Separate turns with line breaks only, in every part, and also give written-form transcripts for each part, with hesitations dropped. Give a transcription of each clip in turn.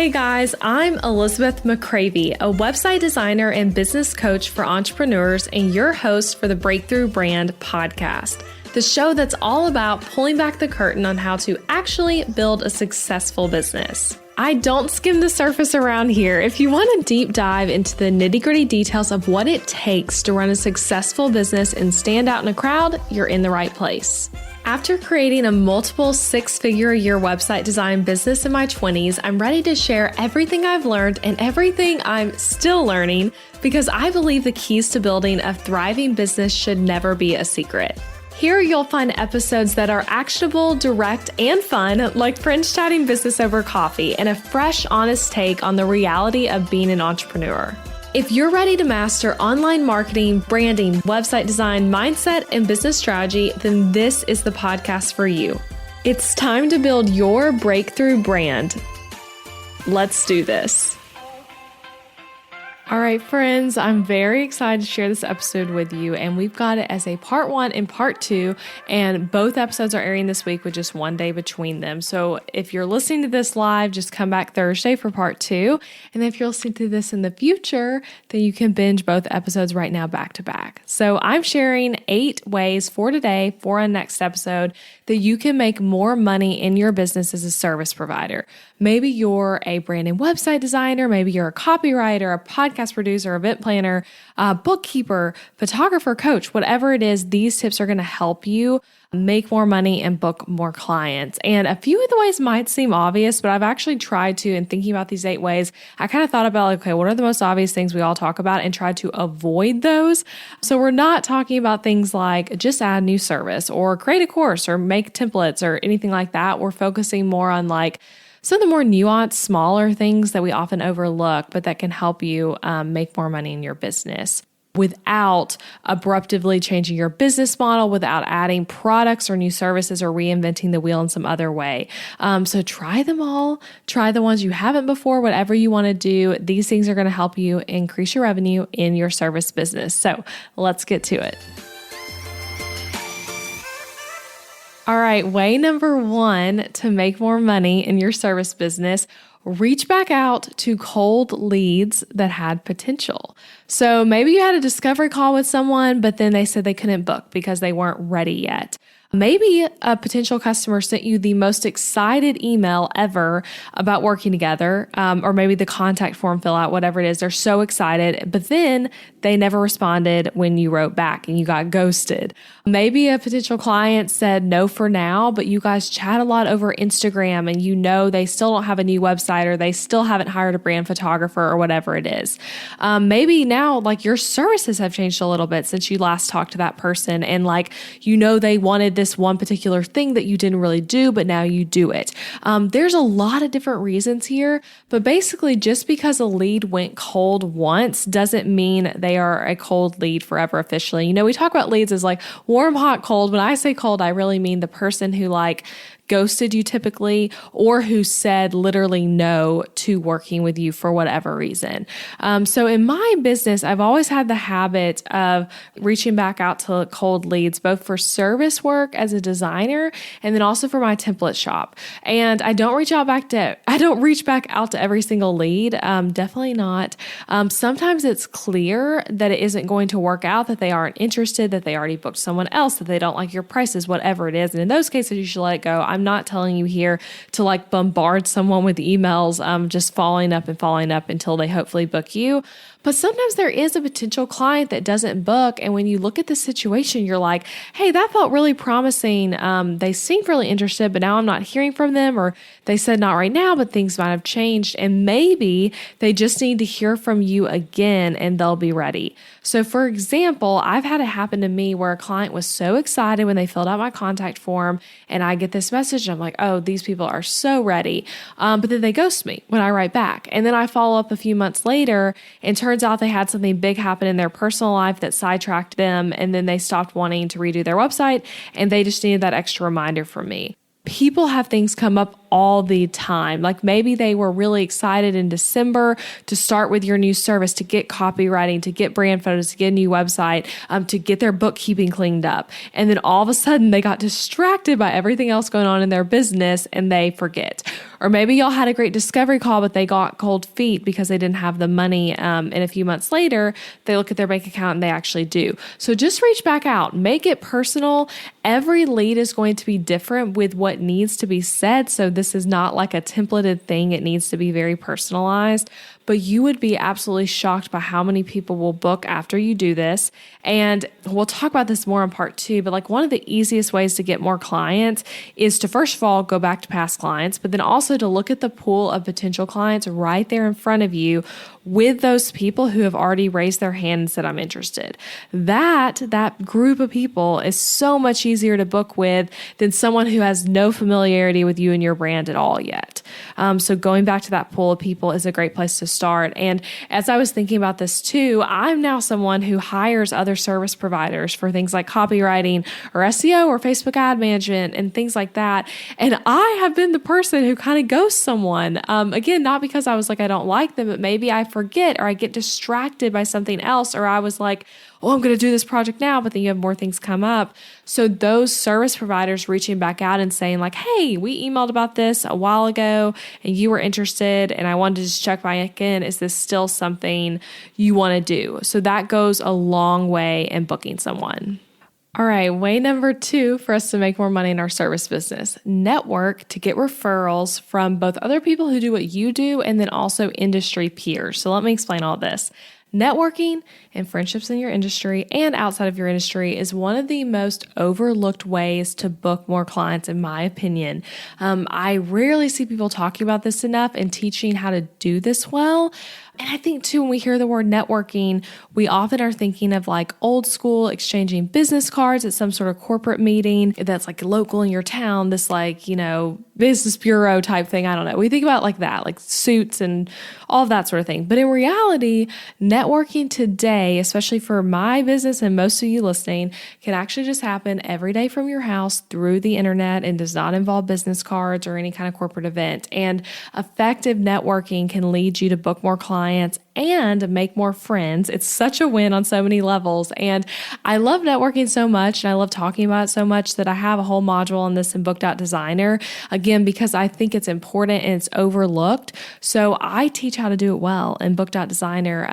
Hey guys, I'm Elizabeth McCravey, a website designer and business coach for entrepreneurs and your host for the Breakthrough Brand podcast, the show that's all about pulling back the curtain on how to actually build a successful business. I don't skim the surface around here. If you want a deep dive into the nitty-gritty details of what it takes to run a successful business and stand out in a crowd, you're in the right place. After creating a multiple six-figure-a-year website design business in my 20s, I'm ready to share everything I've learned and everything I'm still learning because I believe the keys to building a thriving business should never be a secret. Here you'll find episodes that are actionable, direct, and fun, like friends chatting business over coffee and a fresh, honest take on the reality of being an entrepreneur. If you're ready to master online marketing, branding, website design, mindset, and business strategy, then this is the podcast for you. It's time to build your breakthrough brand. Let's do this. All right, friends, I'm very excited to share this episode with you, and we've got it as a part 1 and part 2, and both episodes are airing this week with just one day between them. So if you're listening to this live, just come back Thursday for part 2, and if you're listening to this in the future, then you can binge both episodes right now back to back. So I'm sharing 8 ways for today, for our next episode, that you can make more money in your business as a service provider. Maybe you're a brand and website designer, maybe you're a copywriter, a podcast producer, event planner, bookkeeper, photographer, coach, whatever it is, these tips are going to help you make more money and book more clients. And a few of the ways might seem obvious, but I've actually tried to, in thinking about these 8 ways, I kind of thought about, like, okay, what are the most obvious things we all talk about and tried to avoid those. So we're not talking about things like just add a new service or create a course or make templates or anything like that. We're focusing more on like some of the more nuanced, smaller things that we often overlook, but that can help you make more money in your business without abruptly changing your business model, without adding products or new services or reinventing the wheel in some other way. So try them all. Try the ones you haven't before, whatever you want to do. These things are going to help you increase your revenue in your service business. So let's get to it. All right, way number 1 to make more money in your service business, reach back out to cold leads that had potential. So maybe you had a discovery call with someone, but then they said they couldn't book because they weren't ready yet. Maybe a potential customer sent you the most excited email ever about working together, or maybe the contact form fill out, whatever it is. They're so excited, but then they never responded when you wrote back and you got ghosted. Maybe a potential client said no for now, but you guys chat a lot over Instagram and you know they still don't have a new website or they still haven't hired a brand photographer or whatever it is. Maybe now like your services have changed a little bit since you last talked to that person and like you know they wanted this one particular thing that you didn't really do, but now you do it. There's a lot of different reasons here, but basically just because a lead went cold once doesn't mean they are a cold lead forever officially. You know, we talk about leads as like warm, hot, cold. When I say cold, I really mean the person who like ghosted you typically, or who said literally no to working with you for whatever reason. So in my business, I've always had the habit of reaching back out to cold leads, both for service work as a designer and then also for my template shop. And I don't reach back out to every single lead. Definitely not. Sometimes it's clear that it isn't going to work out, that they aren't interested, that they already booked someone else, that they don't like your prices, whatever it is. And in those cases, you should let it go. I'm not telling you here to like bombard someone with emails, just following up until they hopefully book you. But sometimes there is a potential client that doesn't book. And when you look at the situation, you're like, hey, that felt really promising. They seemed really interested, but now I'm not hearing from them. Or they said not right now, but things might have changed. And maybe they just need to hear from you again and they'll be ready. So for example, I've had it happen to me where a client was so excited when they filled out my contact form and I get this message. And I'm like, oh, these people are so ready. But then they ghost me when I write back. And then I follow up a few months later and turns out they had something big happen in their personal life that sidetracked them. And then they stopped wanting to redo their website and they just needed that extra reminder from me. People have things come up all the time. Like maybe they were really excited in December to start with your new service, to get copywriting, to get brand photos, to get a new website, to get their bookkeeping cleaned up. And then all of a sudden they got distracted by everything else going on in their business and they forget. Or maybe y'all had a great discovery call, but they got cold feet because they didn't have the money. And a few months later, they look at their bank account and they actually do. So just reach back out, make it personal. Every lead is going to be different with what needs to be said. So this is not like a templated thing. It needs to be very personalized. But you would be absolutely shocked by how many people will book after you do this. And we'll talk about this more in part 2, but like one of the easiest ways to get more clients is to first of all, go back to past clients, but then also to look at the pool of potential clients right there in front of you with those people who have already raised their hand and said, I'm interested. That group of people is so much easier to book with than someone who has no familiarity with you and your brand at all yet. So going back to that pool of people is a great place to start. And as I was thinking about this too, I'm now someone who hires other service providers for things like copywriting or SEO or Facebook ad management and things like that. And I have been the person who kind of ghosts someone. Again, not because I was like, I don't like them, but maybe I forget or I get distracted by something else, or I was like, oh, I'm going to do this project now, but then you have more things come up. So those service providers reaching back out and saying like, hey, we emailed about this a while ago and you were interested and I wanted to just check back in. Is this still something you want to do? So that goes a long way in booking someone. All right, way number 2 for us to make more money in our service business. Network to get referrals from both other people who do what you do and then also industry peers. So let me explain all this. Networking and friendships in your industry and outside of your industry is one of the most overlooked ways to book more clients, in my opinion. I rarely see people talking about this enough and teaching how to do this well. And I think too, when we hear the word networking, we often are thinking of like old school exchanging business cards at some sort of corporate meeting that's like local in your town, this like, business bureau type thing. I don't know. We think about like that, like suits and all of that sort of thing. But in reality, networking today, especially for my business and most of you listening, can actually just happen every day from your house through the internet and does not involve business cards or any kind of corporate event. And effective networking can lead you to book more clients and make more friends. It's such a win on so many levels. And I love networking so much and I love talking about it so much that I have a whole module on this in Book.Designer, again, because I think it's important and it's overlooked. So I teach how to do it well in Book.Designer.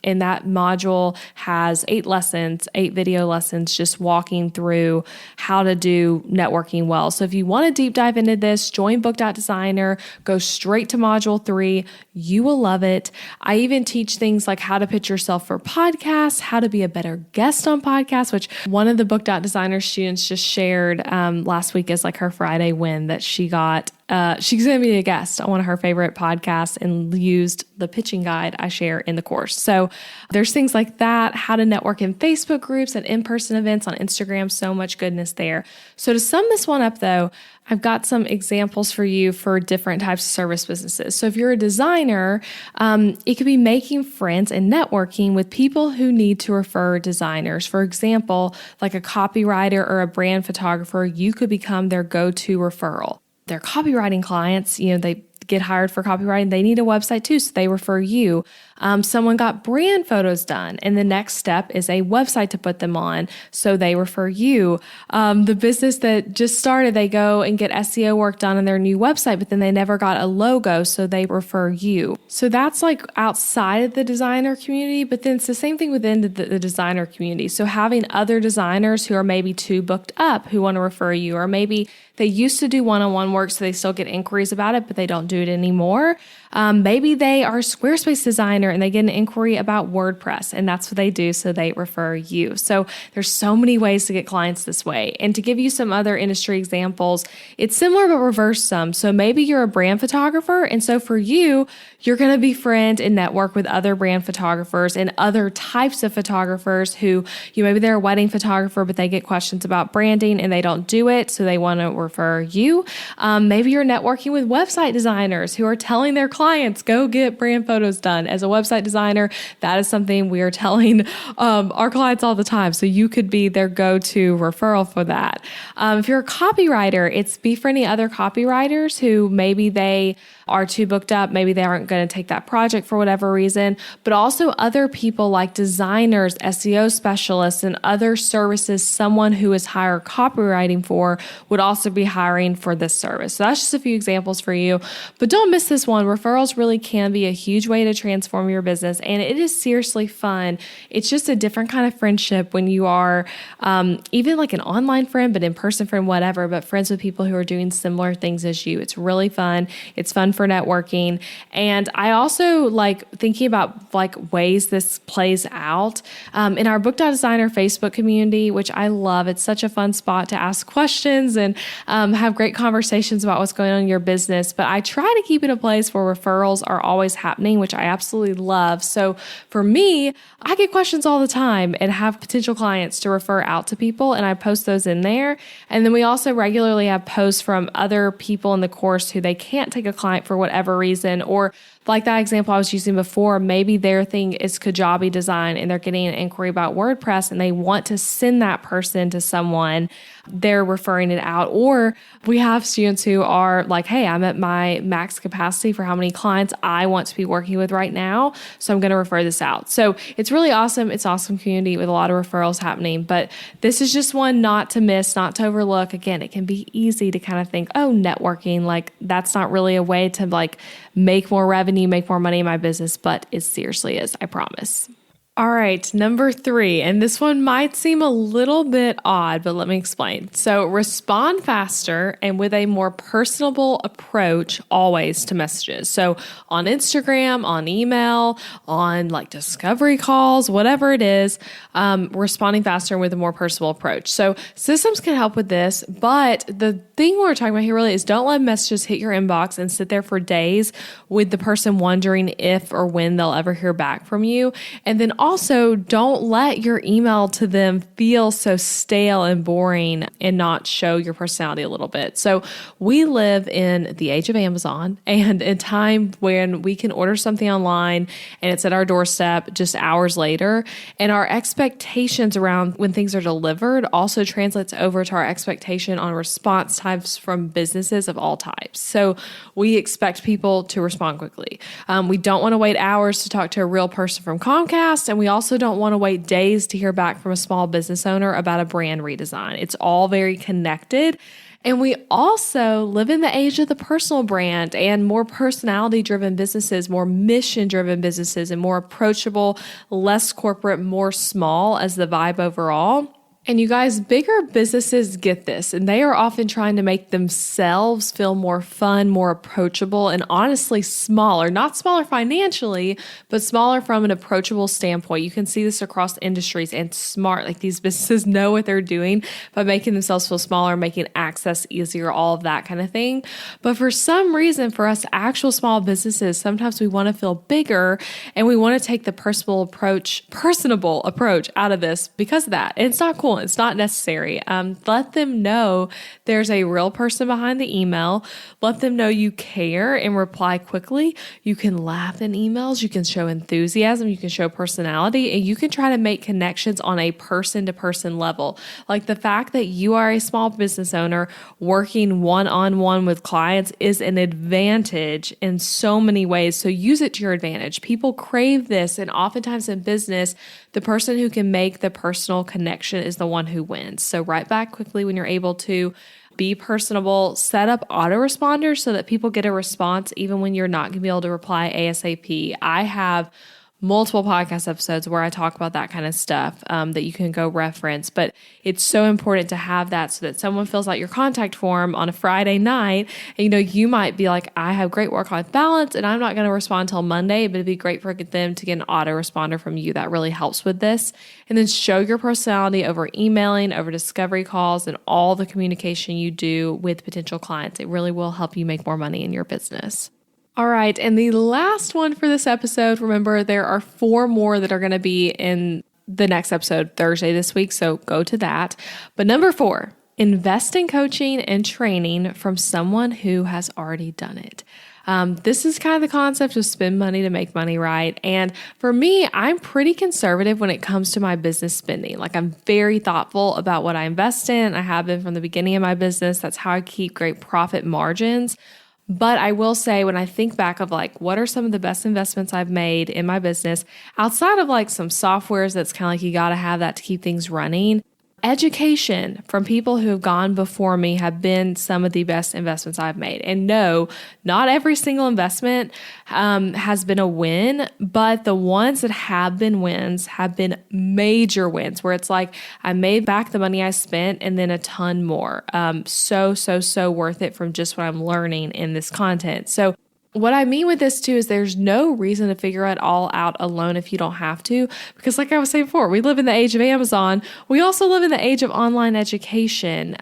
And that module has 8 lessons, 8 video lessons, just walking through how to do networking well. So if you want to deep dive into this, join Book.Designer, go straight to module 3. You will love it. I even teach things like how to pitch yourself for podcasts, how to be a better guest on podcasts, which one of the Book.Designer students just shared last week as like her Friday win that she got. She's going to be a guest on one of her favorite podcasts and used the pitching guide I share in the course. So there's things like that, how to network in Facebook groups and in-person events on Instagram, so much goodness there. So to sum this one up though, I've got some examples for you for different types of service businesses. So if you're a designer, it could be making friends and networking with people who need to refer designers. For example, like a copywriter or a brand photographer, you could become their go-to referral. Their copywriting clients, they get hired for copywriting, they need a website too, so they refer you. Someone got brand photos done, and the next step is a website to put them on, so they refer you. The business that just started, they go and get SEO work done on their new website, but then they never got a logo, so they refer you. So that's like outside of the designer community, but then it's the same thing within the designer community. So having other designers who are maybe too booked up who want to refer you, or maybe they used to do one-on-one work, so they still get inquiries about it, but they don't do it anymore. Maybe they are a Squarespace designer and they get an inquiry about WordPress, and that's what they do, so they refer you. So there's so many ways to get clients this way. And to give you some other industry examples, it's similar but reverse some. So maybe you're a brand photographer, and so for you, you're going to befriend and network with other brand photographers and other types of photographers who, maybe they're a wedding photographer, but they get questions about branding and they don't do it, so they want to refer you. Maybe you're networking with website designers who are telling their clients clients, go get brand photos done. As a website designer, that is something we are telling our clients all the time. So you could be their go-to referral for that. If you're a copywriter, it's befriending other copywriters who maybe they are too booked up. Maybe they aren't going to take that project for whatever reason, but also other people like designers, SEO specialists, and other services someone who is hired copywriting for would also be hiring for this service. So that's just a few examples for you, but don't miss this one. Referrals really can be a huge way to transform your business, and it is seriously fun. It's just a different kind of friendship when you are even like an online friend, but in-person friend, whatever, but friends with people who are doing similar things as you. It's really fun. It's fun for networking. And I also like thinking about like ways this plays out in our Book.Designer Facebook community, which I love. It's such a fun spot to ask questions and have great conversations about what's going on in your business. But I try to keep it a place where referrals are always happening, which I absolutely love. So for me, I get questions all the time and have potential clients to refer out to people, and I post those in there. And then we also regularly have posts from other people in the course who they can't take a client for whatever reason, or like that example I was using before, maybe their thing is Kajabi design and they're getting an inquiry about WordPress and they want to send that person to someone. They're referring it out. Or we have students who are like, hey, I'm at my max capacity for how many clients I want to be working with right now, so I'm going to refer this out. So it's really awesome. It's an awesome community with a lot of referrals happening, but this is just one not to miss, not to overlook. Again, it can be easy to kind of think, oh, networking, like that's not really a way to like make more revenue, make more money in my business, but it seriously is, I promise. All right, number 3, and this one might seem a little bit odd, but let me explain. So respond faster and with a more personable approach always to messages. So on Instagram, on email, on like discovery calls, whatever it is, responding faster and with a more personal approach. So systems can help with this, but the thing we're talking about here really is don't let messages hit your inbox and sit there for days with the person wondering if or when they'll ever hear back from you. And then also, don't let your email to them feel so stale and boring and not show your personality a little bit. So we live in the age of Amazon and a time when we can order something online and it's at our doorstep just hours later. And our expectations around when things are delivered also translates over to our expectation on response times from businesses of all types. So we expect people to respond quickly. We don't want to wait hours to talk to a real person from Comcast, and we also don't want to wait days to hear back from a small business owner about a brand redesign. It's all very connected. And we also live in the age of the personal brand and more personality-driven businesses, more mission-driven businesses, and more approachable, less corporate, more small as the vibe overall. And you guys, bigger businesses get this, and they are often trying to make themselves feel more fun, more approachable, and honestly smaller. Not smaller financially, but smaller from an approachable standpoint. You can see this across industries and smart. Like these businesses know what they're doing by making themselves feel smaller, making access easier, all of that kind of thing. But for some reason, for us actual small businesses, sometimes we want to feel bigger and we want to take the personable approach out of this because of that. And it's not cool. It's not necessary. Let them know there's a real person behind the email. Let them know you care and reply quickly. You can laugh in emails. You can show enthusiasm. You can show personality, and you can try to make connections on a person-to-person level. Like the fact that you are a small business owner working one-on-one with clients is an advantage in so many ways. So use it to your advantage. People crave this, and oftentimes in business, the person who can make the personal connection is the one who wins. So write back quickly when you're able to. Be personable, set up autoresponders so that people get a response even when you're not going to be able to reply ASAP. I have multiple podcast episodes where I talk about that kind of stuff that you can go reference. But it's so important to have that so that someone fills out your contact form on a Friday night. And, you might be like, I have great work-life balance and I'm not going to respond until Monday, but it'd be great for them to get an autoresponder from you. That really helps with this. And then show your personality over emailing, over discovery calls, and all the communication you do with potential clients. It really will help you make more money in your business. All right, and the last one for this episode, remember there are 4 more that are going to be in the next episode Thursday this week, so go to that. But number 4, invest in coaching and training from someone who has already done it. This is kind of the concept of spend money to make money, right? And for me, I'm pretty conservative when it comes to my business spending. Like I'm very thoughtful about what I invest in. I have been from the beginning of my business. That's how I keep great profit margins. But I will say, when I think back of like, what are some of the best investments I've made in my business outside of like some softwares that's kind of like you got to have that to keep things running. Education from people who have gone before me have been some of the best investments I've made. And no, not every single investment has been a win, but the ones that have been wins have been major wins where it's like I made back the money I spent and then a ton more. So worth it from just what I'm learning in this content. So what I mean with this too is there's no reason to figure it all out alone if you don't have to, because like I was saying before, we live in the age of Amazon. We also live in the age of online education.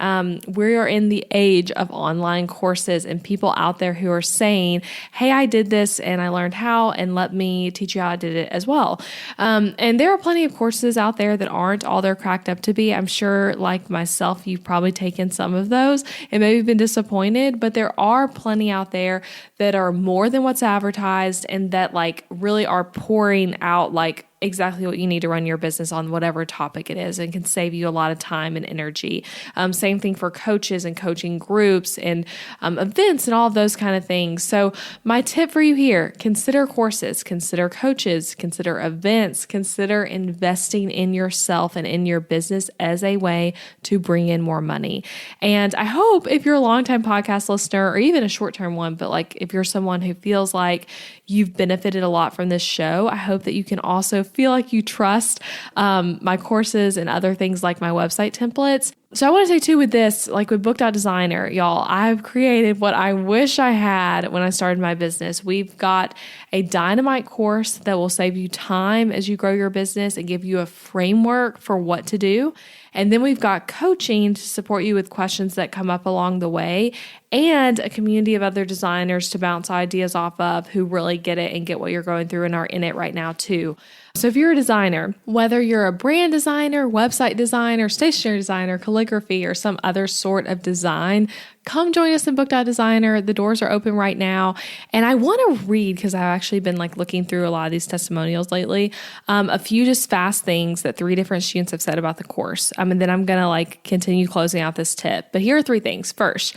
We are in the age of online courses and people out there who are saying, hey, I did this and I learned how, and let me teach you how I did it as well. And there are plenty of courses out there that aren't all they're cracked up to be. I'm sure like myself, you've probably taken some of those and maybe been disappointed, but there are plenty out there that are more than what's advertised and that like really are pouring out like exactly what you need to run your business on whatever topic it is and can save you a lot of time and energy. Same thing for coaches and coaching groups and events and all of those kind of things. So my tip for you here, consider courses, consider coaches, consider events, consider investing in yourself and in your business as a way to bring in more money. And I hope if you're a longtime podcast listener or even a short-term one, but like if you're someone who feels like you've benefited a lot from this show, I hope that you can also feel like you trust my courses and other things like my website templates. So I want to say too with this, like with Book.Designer, y'all, I've created what I wish I had when I started my business. We've got a dynamite course that will save you time as you grow your business and give you a framework for what to do. And then we've got coaching to support you with questions that come up along the way and a community of other designers to bounce ideas off of who really get it and get what you're going through and are in it right now too. So if you're a designer, whether you're a brand designer, website designer, stationery designer, calligraphy, or some other sort of design, come join us in Book.Designer. The doors are open right now. And I want to read, because I've actually been like looking through a lot of these testimonials lately, a few just fast things that 3 different students have said about the course. And then I'm going to like continue closing out this tip. But here are 3 things. First,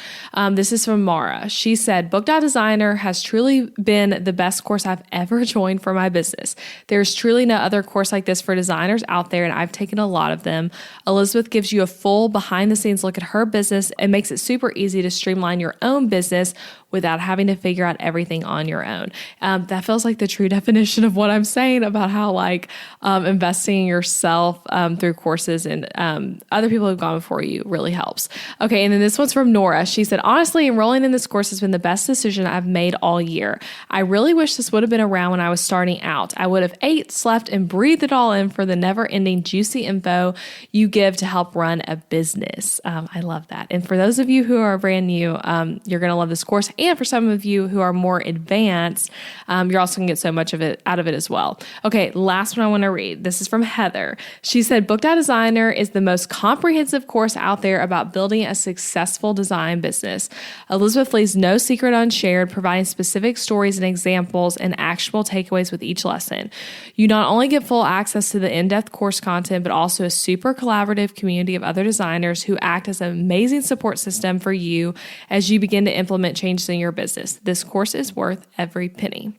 this is from Mara. She said, Book.Designer has truly been the best course I've ever joined for my business. There's truly no other course like this for designers out there, and I've taken a lot of them. Elizabeth gives you a full behind the scenes look at her business and makes it super easy to streamline your own business without having to figure out everything on your own. That feels like the true definition of what I'm saying about how like investing in yourself through courses and other people who've gone before you really helps. Okay, and then this one's from Nora. She said, honestly, enrolling in this course has been the best decision I've made all year. I really wish this would have been around when I was starting out. I would have ate, slept, and breathed it all in for the never-ending juicy info you give to help run a business. I love that. And for those of you who are brand new, you're going to love this course. And for some of you who are more advanced, you're also going to get so much of it out of it as well. Okay, last one I want to read. This is from Heather. She said, Book.Designer is the most comprehensive course out there about building a successful design business. Elizabeth leaves no secret unshared, providing specific stories and examples and actionable takeaways with each lesson. You not only get full access to the in-depth course content, but also a super collaborative community of other designers who act as an amazing support system for you as you begin to implement changes in your business. This course is worth every penny.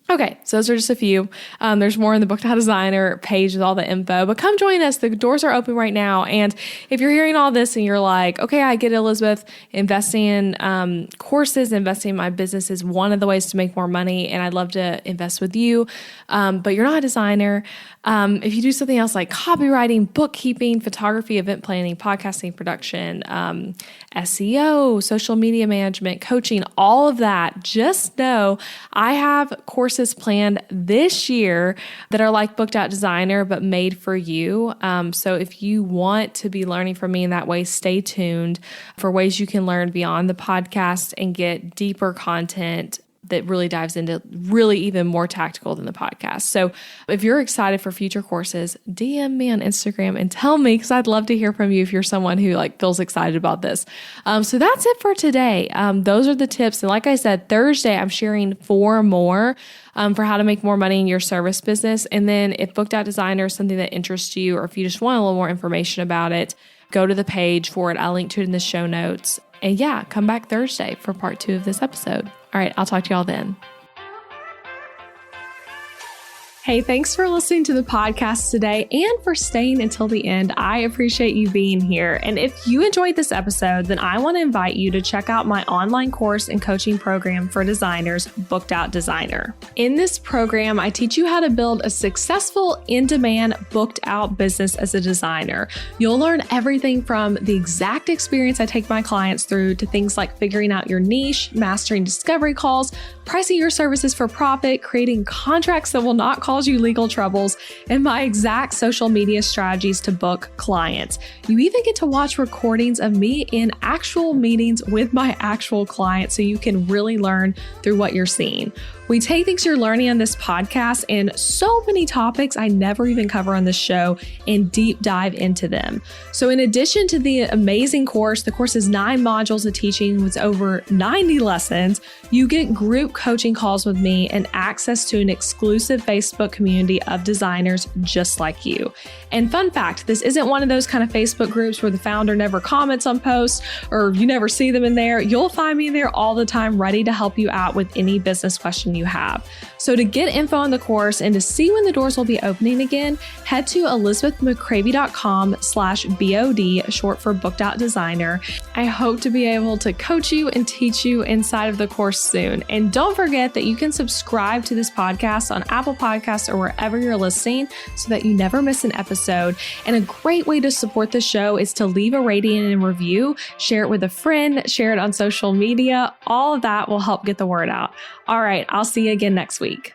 Okay, so those are just a few. There's more in the Book.Designer page with all the info, but come join us. The doors are open right now. And if you're hearing all this and you're like, okay, I get it, Elizabeth, investing in courses, investing in my business is one of the ways to make more money, and I'd love to invest with you, but you're not a designer. If you do something else like copywriting, bookkeeping, photography, event planning, podcasting, production, SEO, social media management, coaching, all of that, just know I have courses planned this year that are like Book.Designer, but made for you. So if you want to be learning from me in that way, stay tuned for ways you can learn beyond the podcast and get deeper content that really dives into really even more tactical than the podcast. So if you're excited for future courses, DM me on Instagram and tell me, because I'd love to hear from you if you're someone who feels excited about this. So that's it for today. Those are the tips. And like I said, Thursday, I'm sharing 4 more for how to make more money in your service business. And then if Booked Out Designer is something that interests you, or if you just want a little more information about it, go to the page for it. I'll link to it in the show notes. And yeah, come back Thursday for part 2 of this episode. All right, I'll talk to y'all then. Hey, thanks for listening to the podcast today and for staying until the end. I appreciate you being here. And if you enjoyed this episode, then I want to invite you to check out my online course and coaching program for designers, Booked Out Designer. In this program, I teach you how to build a successful in-demand booked out business as a designer. You'll learn everything from the exact experience I take my clients through to things like figuring out your niche, mastering discovery calls, pricing your services for profit, creating contracts that will not cause you legal troubles, and my exact social media strategies to book clients. You even get to watch recordings of me in actual meetings with my actual clients so you can really learn through what you're seeing. We take things you're learning on this podcast and so many topics I never even cover on this show and deep dive into them. So in addition to the amazing course, the course is 9 modules of teaching with over 90 lessons. You get group coaching calls with me and access to an exclusive Facebook community of designers just like you. And fun fact, this isn't one of those kind of Facebook groups where the founder never comments on posts or you never see them in there. You'll find me there all the time, ready to help you out with any business question you have. So to get info on the course and to see when the doors will be opening again, head to elizabethmccravey.com/BOD, short for Booked Out Designer. I hope to be able to coach you and teach you inside of the course soon. And don't forget that you can subscribe to this podcast on Apple Podcasts or wherever you're listening so that you never miss an episode. And a great way to support the show is to leave a rating and a review, share it with a friend, share it on social media. All of that will help get the word out. All right, I'll see you again next week.